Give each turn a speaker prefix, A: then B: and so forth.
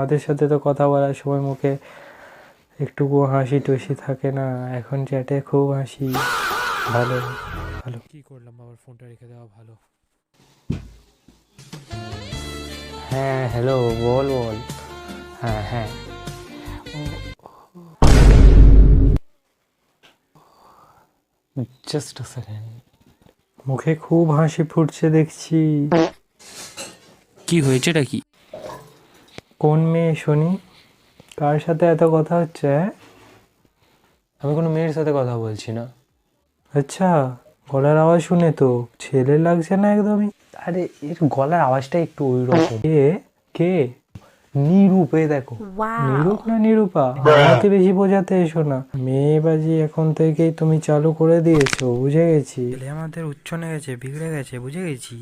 A: তোমাদের সাথে তো কথা বলার সময় মুখে একটুকু হাসি টুসি থাকে না, এখন চ্যাটে খুব হাসি। ভালো ভালো।
B: কি করলাম, বাবার ফোনটা রেখে দেওয়া ভালো।
A: হ্যাঁ হ্যালো, বল বল। হ্যাঁ হ্যাঁ, জাস্ট আ সেকেন্ড। মুখে খুব হাসি ফুটছে দেখছি।
B: কি হয়েছেটা কি?
A: কোন মেয়ে শুনি? কার সাথে এত কথা হচ্ছে? হ্যাঁ, আমি কোনো মেয়ের সাথে কথা বলছি না। আচ্ছা, গলার আওয়াজ শুনে তো ছেলে লাগছে না একদমই। আরে এর গলার আওয়াজটা একটু ওই রকম। কে কে? নিরূপে দেখো। নিরূপ না নিরূপা, আমাকে বেশি বোঝাতে এসো না। মেয়েবাজি এখন থেকেই তুমি চালু করে দিয়েছো, বুঝে গেছি। ছেলে আমাদের উচ্ছনে গেছে, বিগড়ে গেছে, বুঝে গেছি।